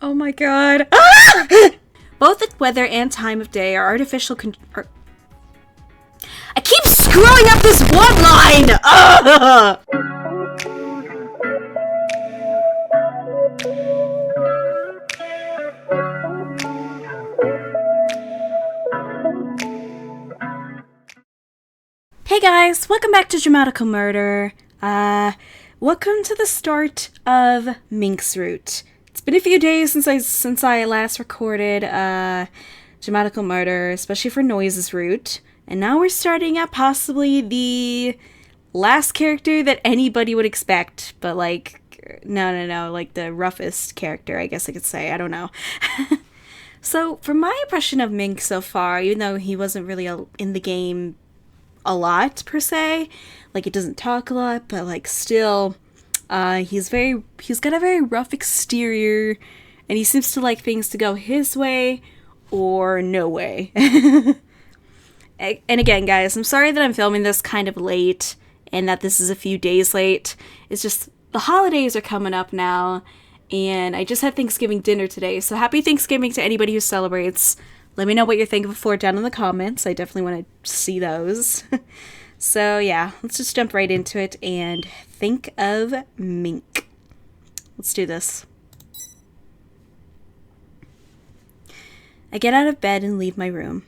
Oh my god. Ah! Both the weather and time of day are artificial I keep screwing up this one line! Ugh! Hey guys, welcome back to DRAMAtical Murder. Welcome to the start of Mink's route. It's been a few days since I last recorded DRAMAtical Murder, especially for Noise's route, and now we're starting at possibly the last character that anybody would expect, but like, no, like the roughest character, I guess I could say. I don't know. So, from my impression of Mink so far, even though he wasn't really in the game a lot per se, like it doesn't talk a lot, but like still he's got a very rough exterior, and he seems to like things to go his way or no way. And again, guys, I'm sorry that I'm filming this kind of late and that this is a few days late. It's just the holidays are coming up now, and I just had Thanksgiving dinner today, so happy Thanksgiving to anybody who celebrates. Let me know what you're thankful for down in the comments. I definitely want to see those. So yeah, let's just jump right into it and think of Mink. Let's do this. I get out of bed and leave my room.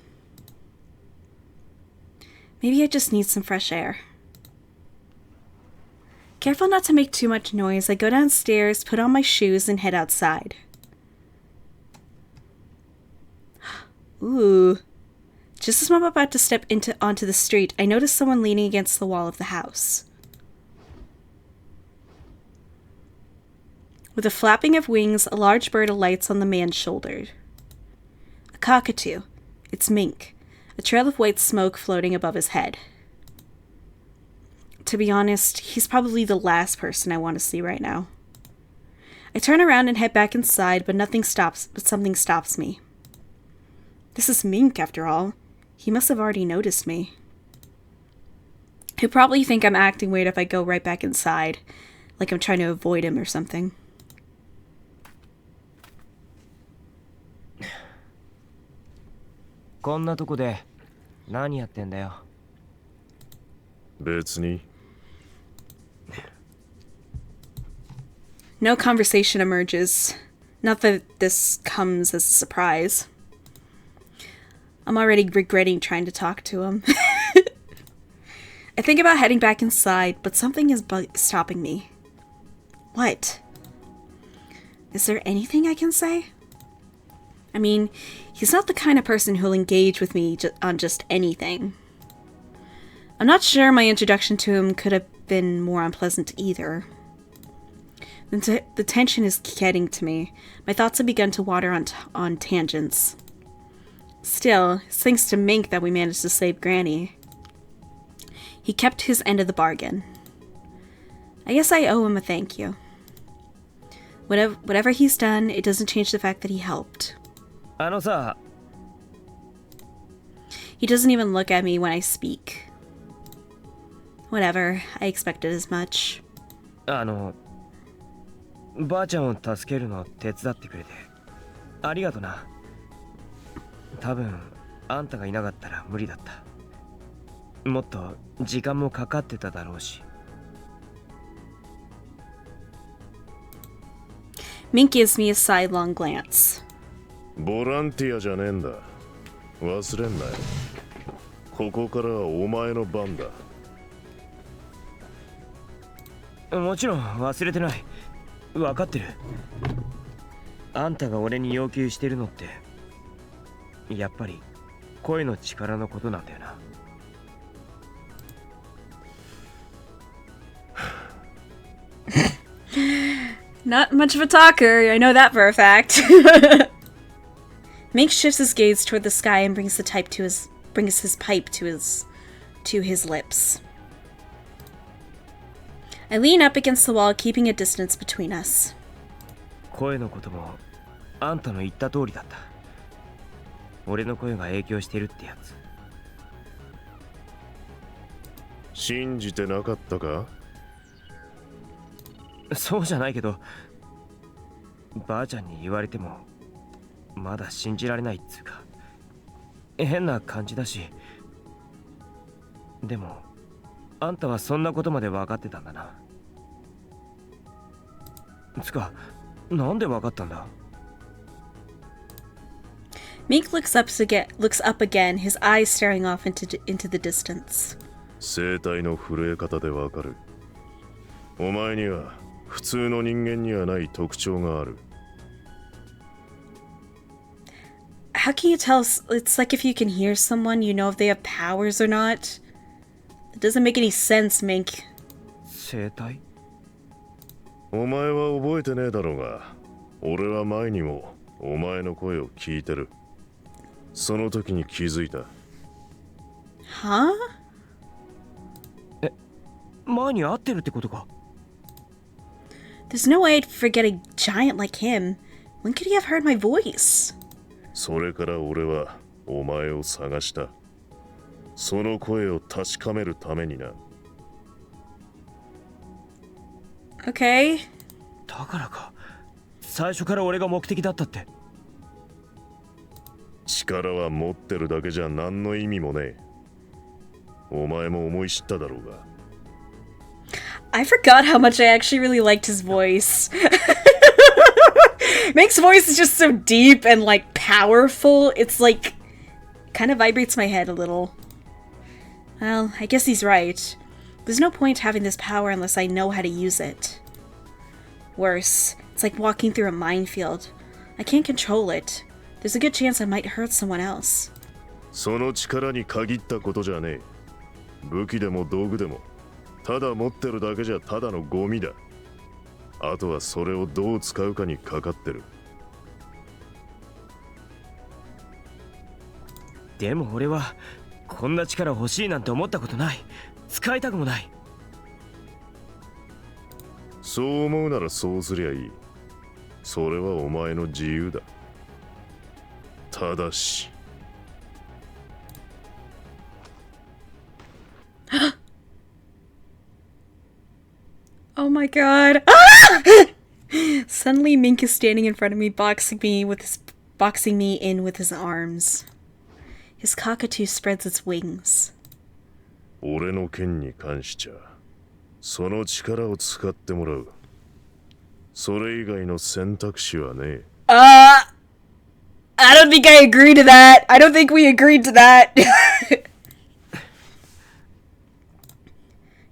Maybe I just need some fresh air. Careful not to make too much noise, I go downstairs, put on my shoes, and head outside. Ooh. Just as I'm about to step onto the street, I notice someone leaning against the wall of the house. With a flapping of wings, a large bird alights on the man's shoulder. A cockatoo. It's Mink, a trail of white smoke floating above his head. To be honest, he's probably the last person I want to see right now. I turn around and head back inside, but something stops me. This is Mink, after all. He must have already noticed me. He'll probably think I'm acting weird if I go right back inside, like I'm trying to avoid him or something. No conversation emerges. Not that this comes as a surprise. I'm already regretting trying to talk to him. I think about heading back inside, but something is stopping me. What? Is there anything I can say? I mean, he's not the kind of person who'll engage with me on just anything. I'm not sure my introduction to him could have been more unpleasant either. The tension is getting to me. My thoughts have begun to wander on tangents. Still, it's thanks to Mink that we managed to save Granny. He kept his end of the bargain. I guess I owe him a thank you. Whatever he's done, it doesn't change the fact that he helped. He doesn't even look at me when I speak. Whatever, I expected as much. ばあちゃんを助けるの手伝ってくれてありがとな。多分あんたがいなかったら無理だった。もっと時間もかかってただろうし。Mink gives me a sidelong glance. ボランティアじゃねえんだ。忘れんなよ。ここからはお前の番だ。もちろん忘れてない。分かってる。あんたが俺に要求してるのってやっぱり声の力のことなんだよな。Not much of a talker, I know that for a fact. Mink shifts his gaze toward the sky and brings his pipe to his lips. I lean up against the wall, keeping a distance between us. 声のこともあんたの言った通りだった。俺の声が影響してるってやつ。信じてなかったか？そうじゃないけど、ばあちゃんに言われてもまだ信じられないっつうか変な感じだし。でもあんたはそんなことまで分かってたんだな。つかなんで分かったんだ？ Mink looks up again, his eyes staring off into the distance. 声帯の震え方でわかる。お前には普通の人間にはない特徴がある。How can you tell? It's like if you can hear someone, you know if they have powers or not. It doesn't make any sense, Mink. 声帯？お前は覚えてねえだろうが、俺は前にもお前の声を聞いてる。その時に気づいた。Huh? 前に会ってるってことか？ There's no way I'd forget a giant like him. When could he have heard my voice? それから俺はお前を探した。その声を確かめるためにな。Okay. だからか。最初から俺が目的だったって。力は持ってるだけじゃ何の意味もねえ。お前も思い知っただろうが。I forgot how much I actually really liked his voice. Mink's voice is just so deep and like powerful. It's like kind of vibrates my head a little. Well, I guess he's right. There's no point having this power unless I know how to use it. Worse, it's like walking through a minefield. I can't control it. There's a good chance I might hurt someone else. その力に限ったことじゃねえ。武器でも道具でも、ただ持ってるだけじゃただのゴミだ。あとはそれをどう使うかにかかってる。でも俺はこんな力欲しいなんて思ったことない。使いたくもない。そう思うならそうすりゃいい。それはお前の自由だ。ただし。Oh my god. Suddenly Mink is standing in front of me, boxing me in with his arms. His cockatoo spreads its wings. 俺の剣に関しちゃ、その力を使ってもらう。それ以外の選択肢はねえ。I don't think I agree to that. I don't think we agreed to that.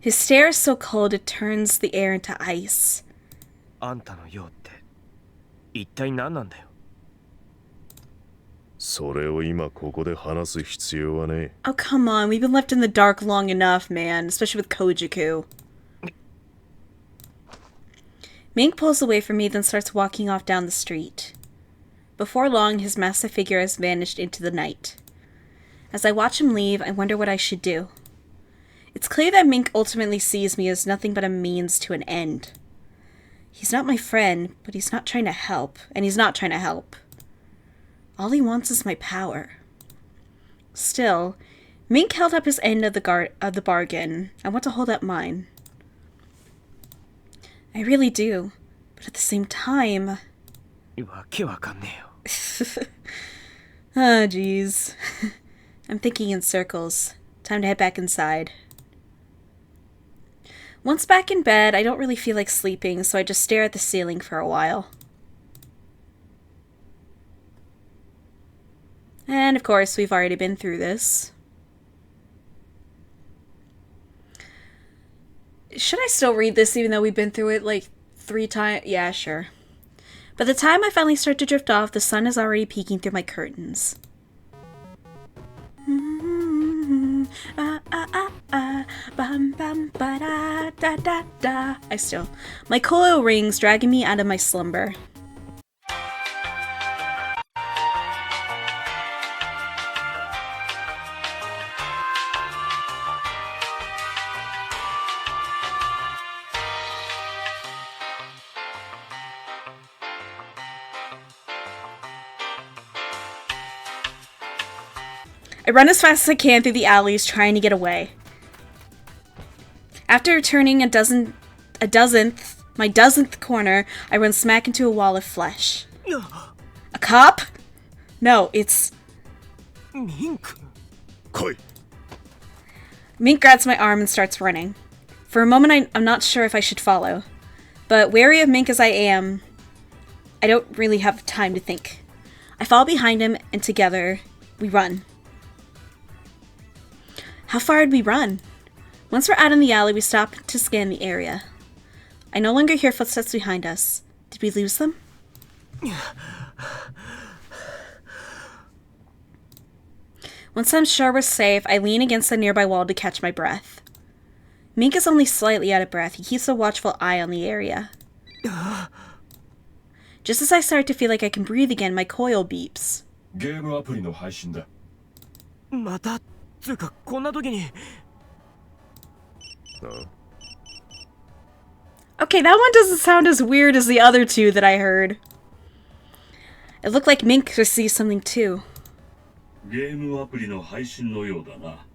His stare is so cold it turns the air into ice. あんたの用って一体何なんだよ。それを今ここで話す必要はねえ。Oh, come on. We've been left in the dark long enough, man. Especially with Kojiku. Mink pulls away from me, then starts walking off down the street. Before long, his massive figure has vanished into the night. As I watch him leave, I wonder what I should do. It's clear that Mink ultimately sees me as nothing but a means to an end. He's not my friend, but he's not trying to help, and he's not trying to help. All he wants is my power. Still, Mink held up his end of the bargain. I want to hold up mine. I really do, but at the same time... わけわかんねえよ。Ah, jeez. I'm thinking in circles. Time to head back inside. Once back in bed, I don't really feel like sleeping, so I just stare at the ceiling for a while. And of course, we've already been through this. Should I still read this even though we've been through it like 3 times? Yeah, sure. By the time I finally start to drift off, the sun is already peeking through my curtains. My coil rings, dragging me out of my slumber. I run as fast as I can through the alleys, trying to get away. After turning a dozenth My 1000th corner, I run smack into a wall of flesh. A cop? No, it's... Mink. Koi. Mink grabs my arm and starts running. For a moment, I'm not sure if I should follow. But wary of Mink as I am, I don't really have time to think. I fall behind him, and together, we run. How far had we run? Once we're out in the alley, we stop to scan the area. I no longer hear footsteps behind us. Did we lose them? Once I'm sure we're safe, I lean against the nearby wall to catch my breath. Mink is only slightly out of breath. He keeps a watchful eye on the area. Just as I start to feel like I can breathe again, my coil beeps. ゲームアプリの配信だ。またつうかこんな時に Okay, that one doesn't sound as weird as the other two that I heard. It looked like Mink received something too. ゲームアプリの配信のようだな。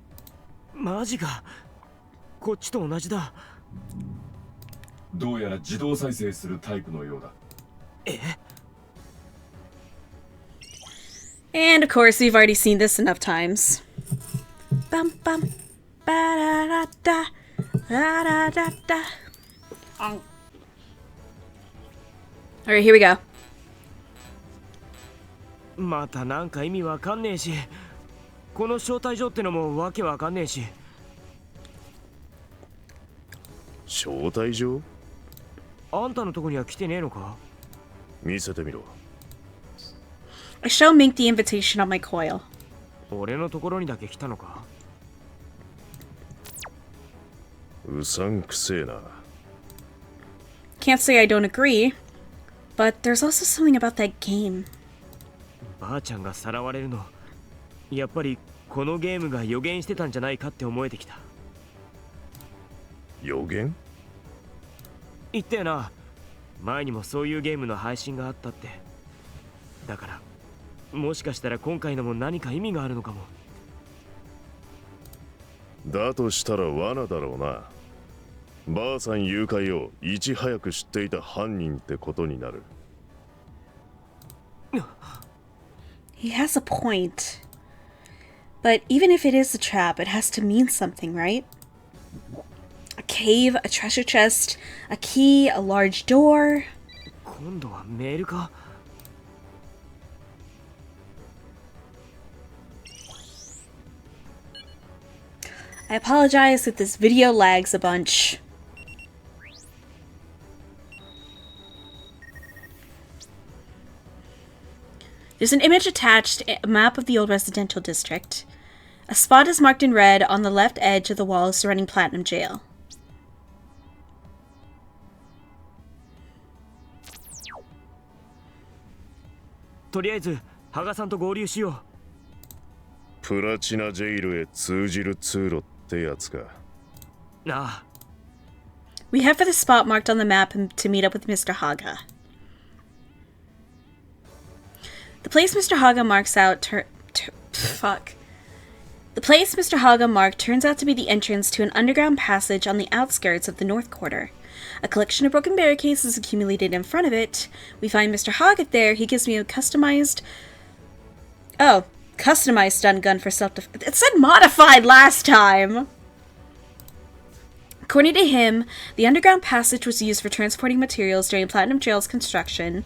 マジか。こっちと同じだ。どうやら自動再生するタイプのようだ。え And of course, we've already seen this enough times. Bum bum. Ba da da da. Da da da da. Alright, here we go. またなんか意味わかんねえし、この招待状ってのもわけわかんねえし。招待状？あんたのとこには来てねえのか？見せてみろ。I show Mink the invitation on my coil. 俺のところにだけ来たのか？うさんくせえな。Can't say I don't agree, but there's also something about that game. ばあちゃんがさらわれるの、やっぱりこのゲームが予言してたんじゃないかって思えてきた。予言？言ったよな。前にもそういうゲームの配信があったって。だからもしかしたら今回のも何か意味があるのかも。だとしたら罠だろうな。ばあさん誘拐をいち早く知っていた犯人ってことになる。He has a point. But even if it is a trap, it has to mean something, right? A cave, a treasure chest, a key, a large door. 今度はメールか。I apologize if this video lags a bunch. There's an image attached, a map of the old residential district. A spot is marked in red on the left edge of the wall surrounding Platinum Jail. Toりあえず、ハガさんと合流しよう。プラチナジェイルへ通じる通路ってやつか。なあ。We head for the spot marked on the map to meet up with Mr. Haga. The place Mr. Haga marks out The place Mr. Haga marked turns out to be the entrance to an underground passage on the outskirts of the North Quarter. A collection of broken barricades is accumulated in front of it. We find Mr. Haga there. He gives me a customized stun gun for self-defense. It said modified last time! According to him, the underground passage was used for transporting materials during Platinum Jail's construction.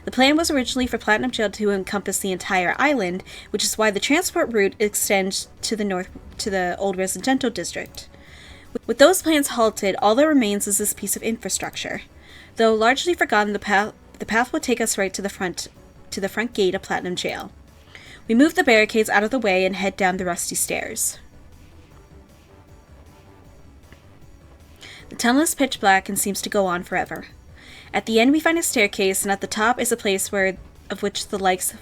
The plan was originally for Platinum Jail to encompass the entire island, which is why the transport route extends to the north to the old residential district. With those plans halted, all that remains is this piece of infrastructure. Though largely forgotten, the path will take us right to the front gate of Platinum Jail. We move the barricades out of the way and head down the rusty stairs. The tunnel is pitch black and seems to go on forever. At the end, we find a staircase, and at the top is a place of which the likes of...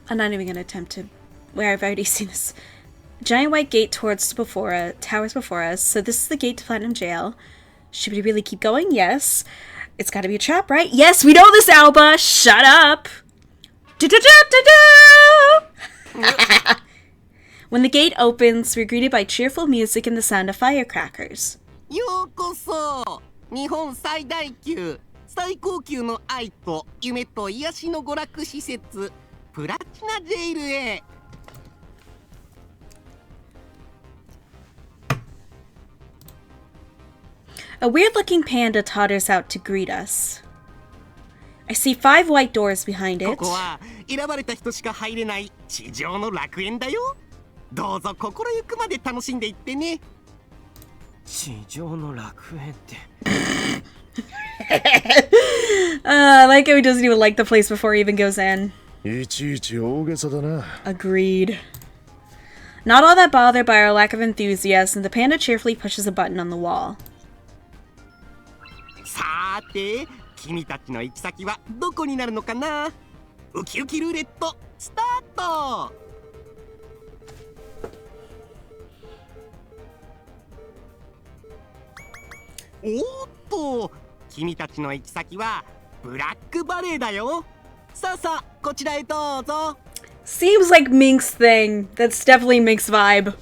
I'm not even going to attempt to... Where I've already seen this. A giant white gate towers before us, so this is the gate to Platinum Jail. Should we really keep going? Yes. It's gotta be a trap, right? Yes, we know this, Alba! Shut up! When the gate opens, we're greeted by cheerful music and the sound of firecrackers. ようこそ日本最大級最高級の愛と夢と癒しの娯楽施設プラチナジェイルへ。A weird-looking panda totters out to greet us. I see 5 white doors behind こ it. こは選ばれた人しか入れない地上の楽園だよ。どうぞ心ゆくまで楽しんでいってね。地上の楽園って I like how he doesn't even like the place before he even goes in. いちいち大げさだな。 Agreed. Not all that bothered by our lack of enthusiasm, the panda cheerfully pushes a button on the wall. さーて君たちの行き先はどこになるのかな。ウキウキルーレットスタート。おーっと君たちの行き先はブラックバレーだよ。さあさあこちらへどうぞ。 Seems like Mink's thing. That's definitely Mink's vibe.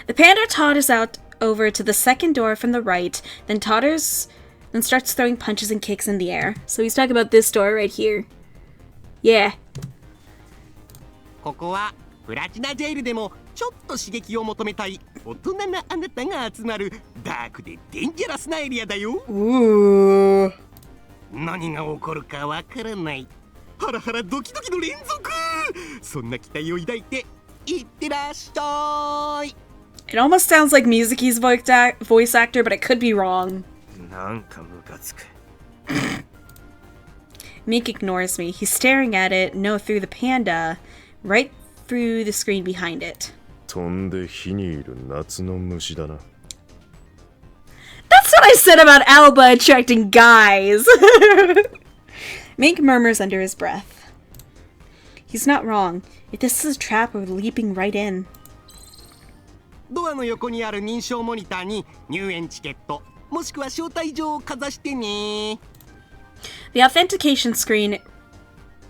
The panda totters out over to the second door from the right, then starts throwing punches and kicks in the air. So he's talking about this door right here. Yeah. ここはプラチナジェイルでもちょっと刺激を求めたい大人なあなたが集まるダークでデンジャラスなエリアだよ。 Ooh. 何が起こるかわからない。ハラハラドキドキの連続。そんな期待を抱いていってらっしゃい。 It almost sounds like Mizuki's voice actor, but I could be wrong. なんかムカつく Mink ignores me. He's staring at it, no, through the panda, right through the screen behind it. 飛んで火にいる夏の虫だな。 That's what I said about Alba attracting guys! Mink murmurs under his breath. He's not wrong. If this is a trap, we're leaping right in. ドアの横にある認証モニターに入園チケットもしくは招待状をかざしてね。 The authentication screen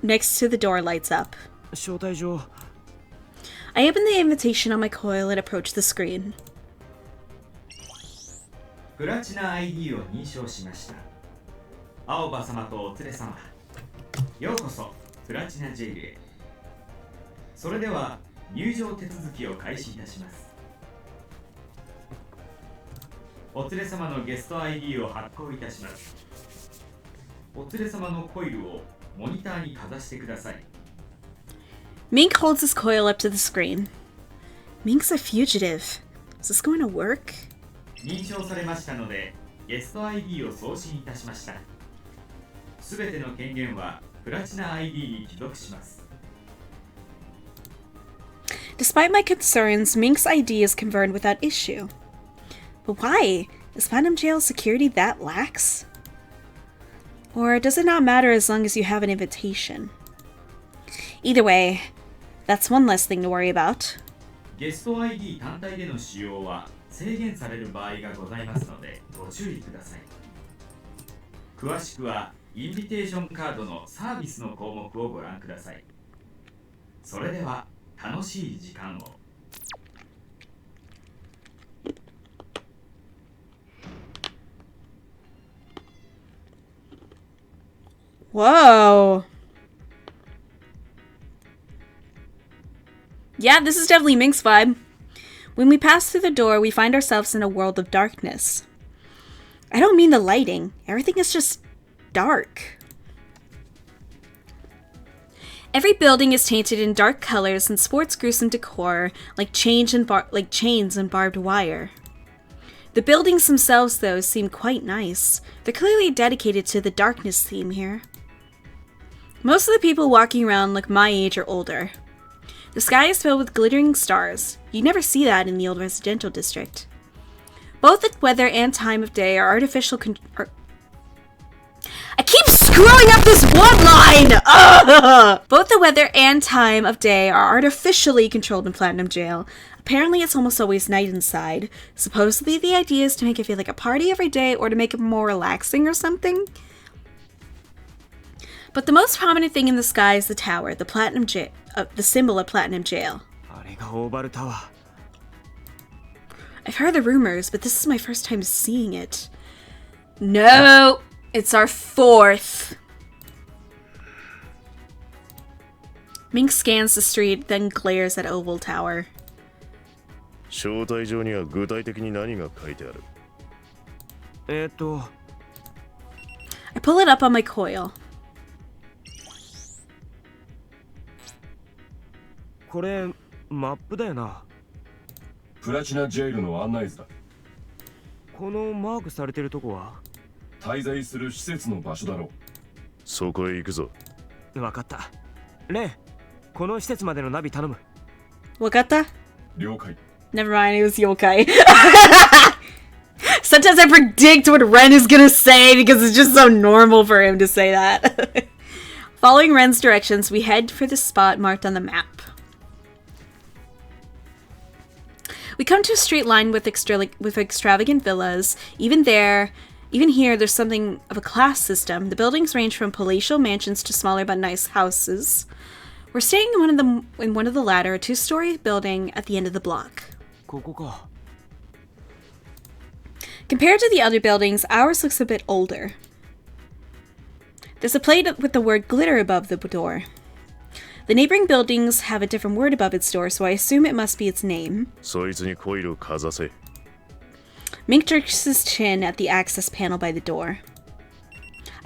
next to the door lights up. 招待状 I open the invitation on my coil and approach the screen. プラチナ ID を認証しました。青葉様とお連れ様、ようこそプラチナジェイルへ。それでは入場手続きを開始いたします。お連れ様のゲスト ID を発行いたします。お連れ様のコイルをモニターにかざしてください。 Mink holds his coil up to the screen. Mink's a fugitive. Is this going to work? 認証されましたので、ゲスト ID を送信いたしました。すべての権限はプラチナ ID に帰属します。 Despite my concerns, Mink's ID is confirmed without issue. But why? Is Platinum Jail's security that lax? Or does it not matter as long as you have an invitation? Either way, that's one less thing to worry about. ゲスト ID 単体での使用は制限される場合がございますのでご注意ください。詳しくはインビテーションカードのサービスの項目をご覧ください。それでは楽しい時間を。Whoa. Yeah, this is definitely Mink's vibe. When we pass through the door, we find ourselves in a world of darkness. I don't mean the lighting. Everything is just dark. Every building is painted in dark colors and sports gruesome decor like chains and barbed wire. The buildings themselves, though, seem quite nice. They're clearly dedicated to the darkness theme here. Most of the people walking around look my age or older. The sky is filled with glittering stars. You never see that in the old residential district. Both the weather and time of day are artificial I keep screwing up this one line! Ugh! Both the weather and time of day are artificially controlled in Platinum Jail. Apparently it's almost always night inside. Supposedly the idea is to make it feel like a party every day or to make it more relaxing or something. But the most prominent thing in the sky is the tower, the Platinum Jail, the symbol of Platinum Jail. あれがオーバルタワー I've heard the rumors, but this is my first time seeing it. No! It's our 4th. Mink scans the street, then glares at Oval Tower. 招待状には具体的に何が書いてある？ I pull it up on my coil. これマップだよな。プラチナジェイルの案内図だ。このマークされてるとこは？滞在する施設の場所だろう。そこへ行くぞ。わかった。レン、この施設までのナビ頼む。Wakata? 了解。 Never mind, it was yokai. Sometimes I predict what Ren is gonna say because it's just so normal for him to say that. Following Ren's directions, we head for the spot marked on the map. We come to a street lined with extravagant villas. Even here, there's something of a class system. The buildings range from palatial mansions to smaller but nice houses. We're staying in one of the latter, a 2-story building at the end of the block. ここか。 Compared to the other buildings, ours looks a bit older. There's a plate with the word glitter above the door. The neighboring buildings have a different word above its door, so I assume it must be its name. そいつにコイルをかざせ。 Mink jerks his chin at the access panel by the door.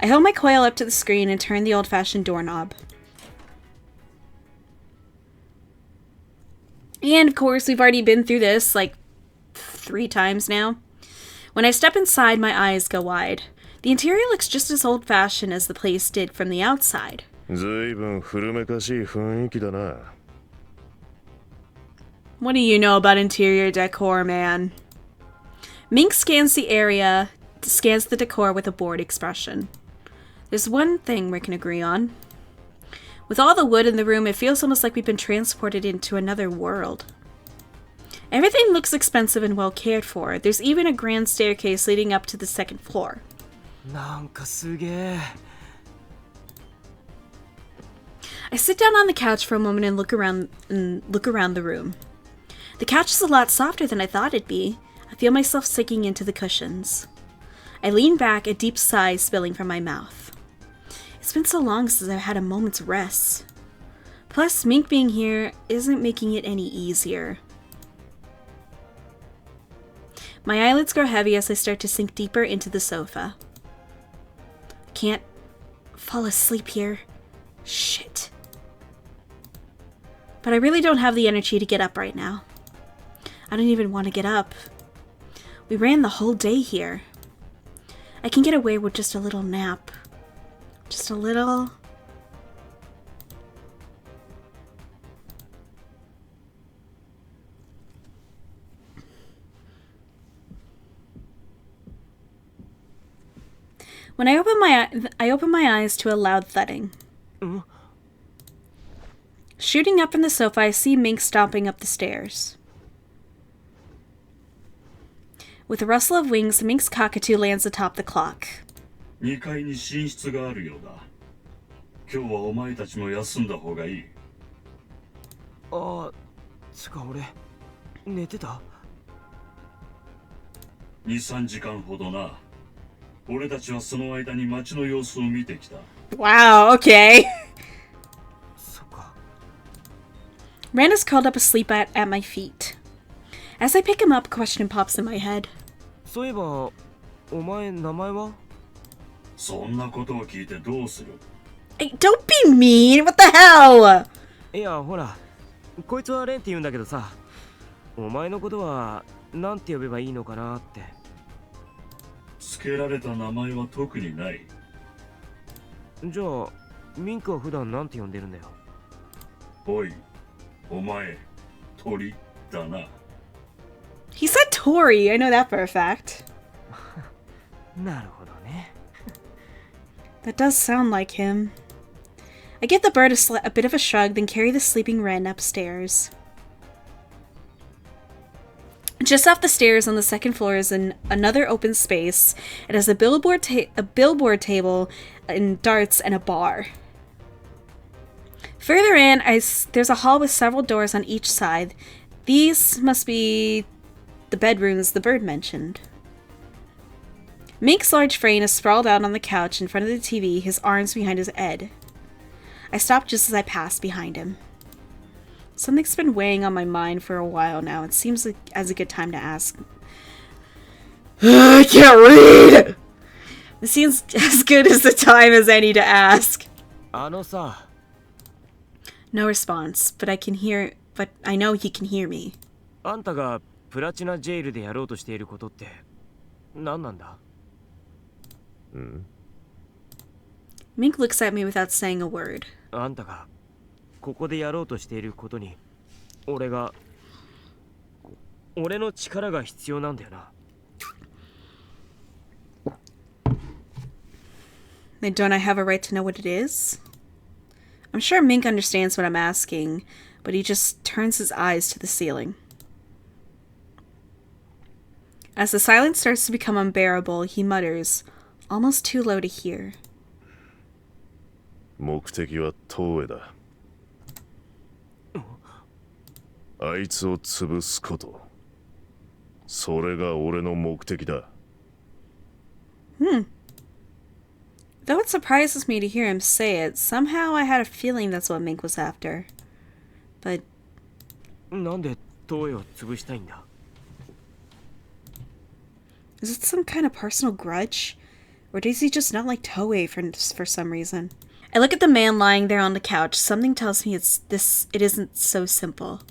I hold my coil up to the screen and turn the old-fashioned doorknob. And of course, we've already been through this like 3 times now. When I step inside, my eyes go wide. The interior looks just as old-fashioned as the place did from the outside. ずいぶん古めかしい雰囲気だな。 What do you know about interior decor, man? Mink scans the area, scans the decor with a bored expression. There's one thing we can agree on. With all the wood in the room, it feels almost like we've been transported into another world. Everything looks expensive and well cared for. There's even a grand staircase leading up to the 2nd floor. なんかすげえ。 I sit down on the couch for a moment and look around the room. The couch is a lot softer than I thought it'd be. I feel myself sinking into the cushions. I lean back, a deep sigh spilling from my mouth. It's been so long since I've had a moment's rest. Plus, Mink being here isn't making it any easier. My eyelids grow heavy as I start to sink deeper into the sofa. Can't fall asleep here. Shit. But I really don't have the energy to get up right now. I don't even want to get up. We ran the whole day here. I can get away with just a little nap. Just a little... When I open my eyes to a loud thudding. Shooting up from the sofa, I see Mink stomping up the stairs. With a rustle of wings, Mink's cockatoo lands atop the clock. 2階に寝室があるようだ。今日はお前たちも休んだ方がいい。あ、つか俺寝てた？ 2、3時間ほどな。俺たちはその間に街の様子を見てきた。Wow, okay. そっか。 Ren is curled up asleep at my feet. As I pick him up, a question pops in my head. そういえば、お前名前は？そんなことを聞いてどうする？ Hey, don't be mean! What the hell? いや、ほら、こいつはレンって言うんだけどさ、お前のことはなんて呼べばいいのかなって。つけられた名前は特にない。じゃあ、ミンクは普段なんて呼んでるんだよ。おい、お前、鳥だな。He said Tori. I know that for a fact. なるほどね。That does sound like him. I give the bird a bit of a shrug, then carry the sleeping Ren upstairs. Just off the stairs on the 2nd floor is another open space. It has a billboard table and darts and a bar. Further in, there's a hall with several doors on each side. These must be the bedrooms the bird mentioned. Mink's large frame is sprawled out on the couch in front of the TV, his arms behind his head. I stop just as I pass behind him. Something's been weighing on my mind for a while now. It seems like as a good time to ask. I can't read! It seems as good as the time as any to ask. あのさ、 No response, but I know he can hear me. あんたがプラチナジェイルでやろうとしていることって何なんだ？ Mink looks at me without saying a word. あんたがここでやろうとしていることに俺の力が必要なんだよな。 Then don't I have a right to know what it is? I'm sure Mink understands what I'm asking, but he just turns his eyes to the ceiling. As the silence starts to become unbearable, he mutters, almost too low to hear. 目的は東映だ。あいつを潰すこと。それが俺の目的だ。Though it surprises me to hear him say it, somehow I had a feeling that's what Mink was after. But なんで東映を潰したいんだ？ is it some kind of personal grudge? Or does he just not like Toei for some reason? I look at the man lying there on the couch. Something tells me it isn't so simple.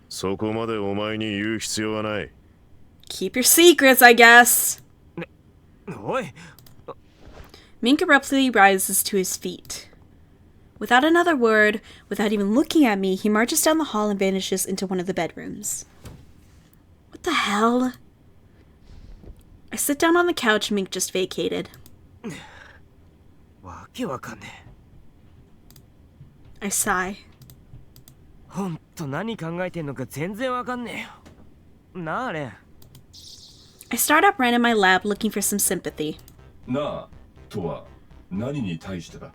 そこまでお前に言う必要はない。 Keep your secrets, I guess. おい、 Mink abruptly rises to his feet. Without another word, without even looking at me, he marches down the hall and vanishes into one of the bedrooms. What the hell? I sit down on the couch Mink just vacated. わけわかんね I sigh. え。ほんと何考えてんのか全然わかんねえよ。なあレン。 I start up Ren in my lab looking for some sympathy. なあとは何に対してだ？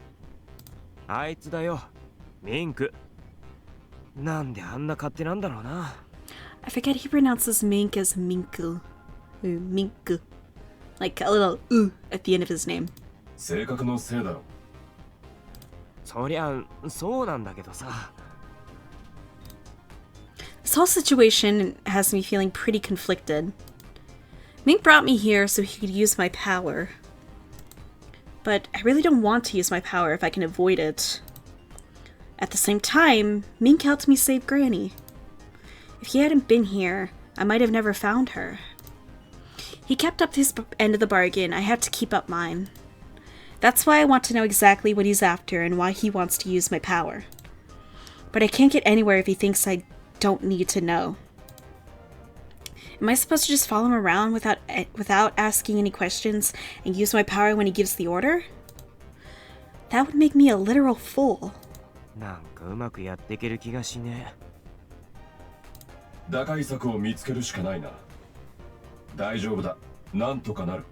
あいつだよ、ミンク。なんであんな勝手なんだろうな。 I forget he pronounces Mink as Minku. Minku. Like a little at the end of his name. 性格のせいだろ。そりゃそうなんだけどさ。 This whole situation has me feeling pretty conflicted. Mink brought me here so he could use my power. But I really don't want to use my power if I can avoid it. At the same time, Mink helped me save Granny. If he hadn't been here, I might have never found her. He kept up his end of the bargain, I had to keep up mine. That's why I want to know exactly what he's after and why he wants to use my power. But I can't get anywhere if he thinks I don't need to know. Am I supposed to just follow him around without asking any questions and use my power when he gives the order? That would make me a literal fool. なんかうまくやっていける気がしねえ。打開策を見つけるしかないな。大丈夫だ。なんとかなる。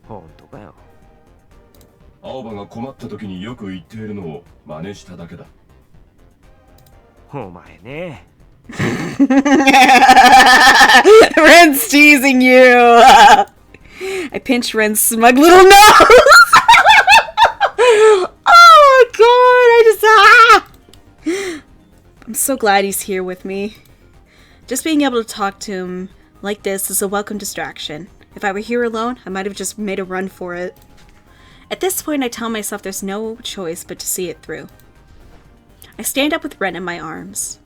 ほんとかよ。青葉が困った時によく言っているのを真似しただけだ。お前ね。 Ren's teasing you! I pinch Ren's smug little nose! Oh my god! I'm so glad he's here with me. Just being able to talk to him like this is a welcome distraction. If I were here alone, I might have just made a run for it. At this point, I tell myself there's no choice but to see it through. I stand up with Ren in my arms.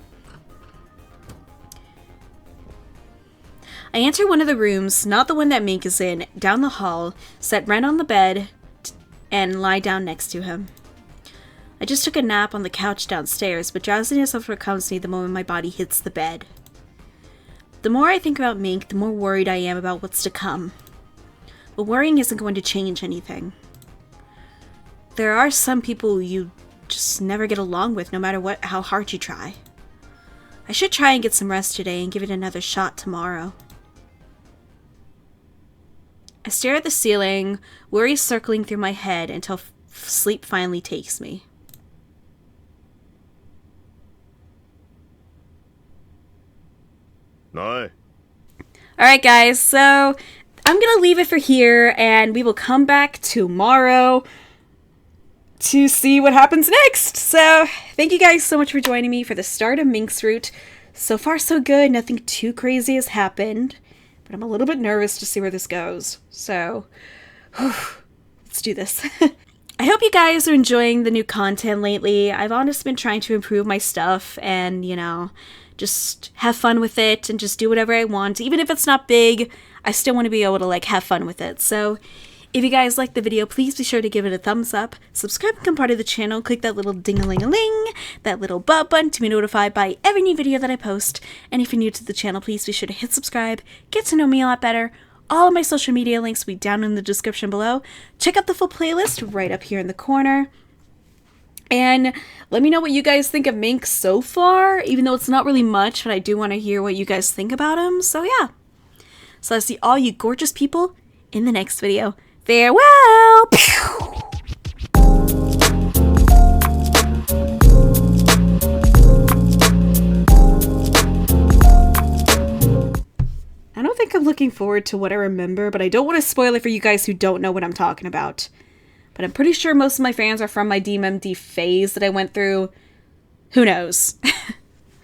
I enter one of the rooms, not the one that Mink is in, down the hall, set Ren on the bed, and lie down next to him. I just took a nap on the couch downstairs, but drowsiness overcomes me the moment my body hits the bed. The more I think about Mink, the more worried I am about what's to come. But worrying isn't going to change anything. There are some people you just never get along with, no matter how hard you try. I should try and get some rest today and give it another shot tomorrow. I stare at the ceiling, worry circling through my head until sleep finally takes me. Aye. Alright guys, so I'm gonna leave it for here, and we will come back tomorrow to see what happens next. So, thank you guys so much for joining me for the start of Mink's route. So far, so good. Nothing too crazy has happened, but I'm a little bit nervous to see where this goes. So, let's do this. I hope you guys are enjoying the new content lately. I've honestly been trying to improve my stuff and, you know, just have fun with it and just do whatever I want. Even if it's not big, I still want to be able to, like, have fun with it. So, if you guys liked the video, please be sure to give it a thumbs up, subscribe and become part of the channel, click that little ding-a-ling-a-ling, that little bell button to be notified by every new video that I post. And if you're new to the channel, please be sure to hit subscribe, get to know me a lot better. All of my social media links will be down in the description below. Check out the full playlist right up here in the corner. And let me know what you guys think of Mink so far, even though it's not really much, but I do want to hear what you guys think about him. So yeah. So I'll see all you gorgeous people in the next video. Farewell! Pew! I don't think I'm looking forward to what I remember, but I don't want to spoil it for you guys who don't know what I'm talking about. But I'm pretty sure most of my fans are from my DMMD phase that I went through. Who knows?